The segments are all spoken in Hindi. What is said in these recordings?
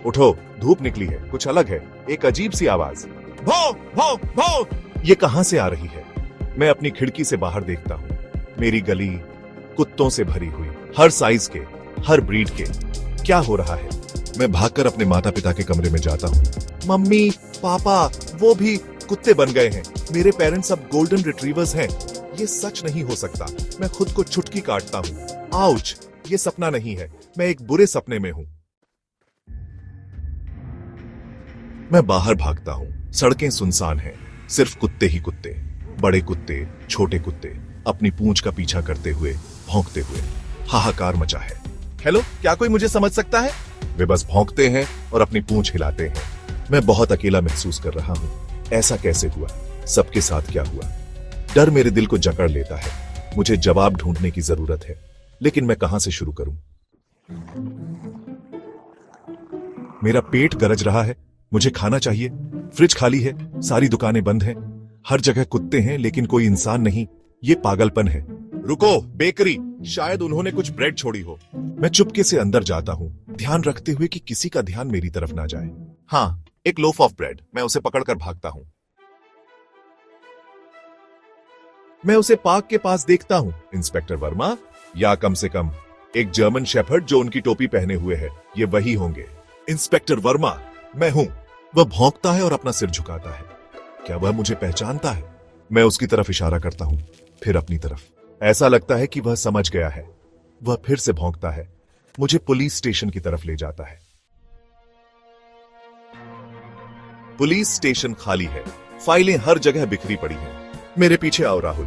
उठो, धूप निकली है, कुछ अलग है। एक अजीब सी आवाज, भौ भौ भौ। ये कहां से आ रही है? मैं अपनी खिड़की से बाहर देखता हूँ। मेरी गली कुत्तों से भरी हुई, हर साइज के, हर ब्रीड के। क्या हो रहा है? मैं भागकर अपने माता पिता के कमरे में जाता हूँ। मम्मी, पापा, वो भी कुत्ते बन गए हैं। मेरे पेरेंट्स अब गोल्डन रिट्रीवर्स हैं। ये सच नहीं हो सकता। मैं खुद को चुटकी काटता हूँ। आउच, ये सपना नहीं है, मैं एक बुरे सपने में हूं। मैं बाहर भागता हूं। सड़कें सुनसान हैं, सिर्फ कुत्ते ही कुत्ते। बड़े कुत्ते, छोटे कुत्ते, अपनी पूंछ का पीछा करते हुए, भौंकते हुए। हाहाकार मचा है। हेलो, क्या कोई मुझे समझ सकता है? वे बस भौंकते हैं और अपनी पूंछ हिलाते हैं। मैं बहुत अकेला महसूस कर रहा हूं। ऐसा कैसे हुआ? सबके साथ क्या हुआ? डर मेरे दिल को जकड़ लेता है। मुझे जवाब ढूंढने की जरूरत है, लेकिन मैं कहां से शुरू करूं? मेरा पेट गरज रहा है, मुझे खाना चाहिए। फ्रिज खाली है, सारी दुकानें बंद हैं, हर जगह कुत्ते हैं लेकिन कोई इंसान नहीं। ये पागलपन है। रुको, बेकरी, शायद उन्होंने कुछ ब्रेड छोड़ी हो। मैं चुपके से अंदर जाता हूं, ध्यान रखते हुए कि किसी का ध्यान मेरी तरफ ना जाए। हाँ, एक लोफ ऑफ ब्रेड। मैं उसे पकड़कर भागता हूं। मैं उसे पार्क के पास देखता हूं। इंस्पेक्टर वर्मा, या कम से कम एक जर्मन शेफर्ड जो उनकी टोपी पहने हुए है, ये वही होंगे। इंस्पेक्टर वर्मा, मैं हूं। वह भौंकता है और अपना सिर झुकाता है। क्या वह मुझे पहचानता है? मैं उसकी तरफ इशारा करता हूं, फिर अपनी तरफ। ऐसा लगता है कि वह समझ गया है। वह फिर से भौंकता है, मुझे पुलिस स्टेशन की तरफ ले जाता है। पुलिस स्टेशन खाली है, फाइलें हर जगह बिखरी पड़ी हैं। मेरे पीछे आओ राहुल,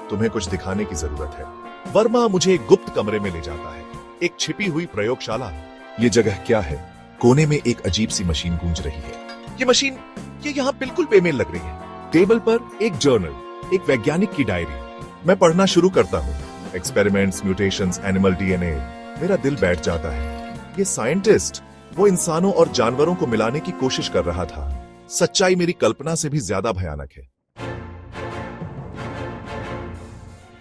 तुम्हें कुछ दिखाने की जरूरत है। वर्मा मुझे एक गुप्त कमरे में ले जाता है, एक छिपी हुई प्रयोगशाला। ये जगह क्या है? कोने में एक अजीब सी मशीन गूंज रही है। ये मशीन, ये यहाँ बिल्कुल बेमेल लग रही है। टेबल पर एक जर्नल, एक वैज्ञानिक की डायरी। मैं पढ़ना शुरू करता हूँ। Experiments, mutations, animal DNA. मेरा दिल बैठ जाता है। ये साइंटिस्ट, वो इंसानों और जानवरों को मिलाने की कोशिश कर रहा था। सच्चाई मेरी कल्पना से भी ज्यादा भयानक है।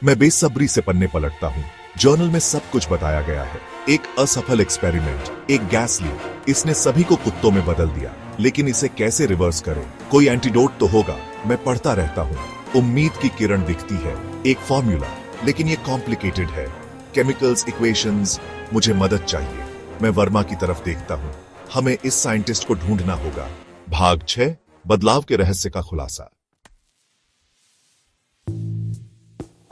मैं बेसब्री से पन्ने पलटता हूं। जर्नल में सब कुछ बताया गया है। एक असफल एक्सपेरिमेंट, एक गैस लीक, इसने सभी को कुत्तों में बदल दिया। लेकिन इसे कैसे रिवर्स करें? कोई एंटीडोट तो होगा। मैं पढ़ता रहता हूं। उम्मीद की किरण दिखती है, एक फॉर्मूला, लेकिन ये कॉम्प्लिकेटेड है। Chemicals, equations. मुझे मदद चाहिए। मैं वर्मा की तरफ देखता हूं। हमें इस साइंटिस्ट को ढूंढना होगा। भाग 6, बदलाव के रहस्य का खुलासा।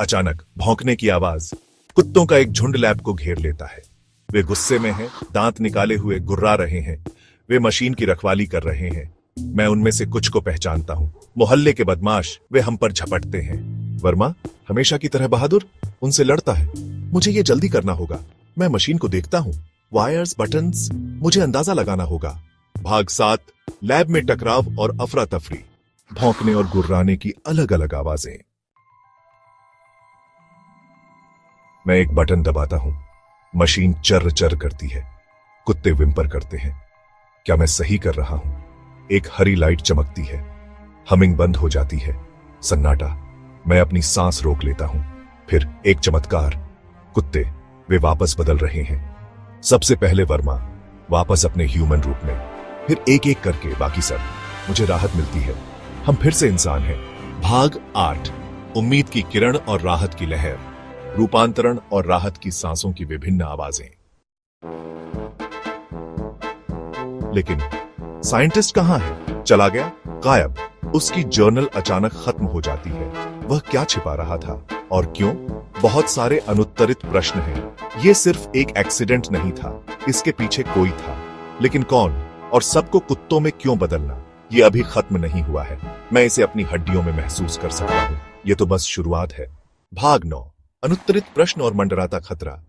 अचानक भौंकने की आवाज। कुत्तों का एक झुंड लैब को घेर लेता है। वे गुस्से में हैं, दांत निकाले हुए गुर्रा रहे हैं। वे मशीन की रखवाली कर रहे हैं। मैं उनमें से कुछ को पहचानता हूं। मोहल्ले के बदमाश, वे हम पर झपटते हैं। वर्मा, हमेशा की तरह बहादुर, उनसे लड़ता है। मुझे ये जल्दी करना होगा। मैं मशीन को देखता हूं। वायर्स, बटन्स, मुझे अंदाजा लगाना होगा। भाग 7, लैब में टकराव और अफरा तफरी। भौंकने और गुर्राने की अलग अलग आवाजें। मैं एक बटन दबाता हूं। मशीन चर चर करती है। कुत्ते विम्पर करते हैं। क्या मैं सही कर रहा हूं? एक हरी लाइट चमकती है। हमिंग बंद हो जाती है। सन्नाटा। मैं अपनी सांस रोक लेता हूं। फिर एक चमत्कार। कुत्ते, वे वापस बदल रहे हैं। सबसे पहले वर्मा, वापस अपने ह्यूमन रूप में। फिर एक एक करके बाकी सब। मुझे राहत मिलती है। हम फिर से इंसान हैं। भाग 8, उम्मीद की किरण और राहत की लहर। रूपांतरण और राहत की सांसों की विभिन्न आवाजें। लेकिन साइंटिस्ट कहां है? चला गया, गायब। उसकी जर्नल अचानक खत्म हो जाती है। वह क्या छिपा रहा था और क्यों? बहुत सारे अनुत्तरित प्रश्न हैं। यह सिर्फ एक एक्सीडेंट नहीं था, इसके पीछे कोई था। लेकिन कौन? और सबको कुत्तों में क्यों बदलना? यह अभी खत्म नहीं हुआ है। मैं इसे अपनी हड्डियों में महसूस कर सकता हूं। यह तो बस शुरुआत है। भाग 9, अनुत्तरित प्रश्न और मंडराता खतरा।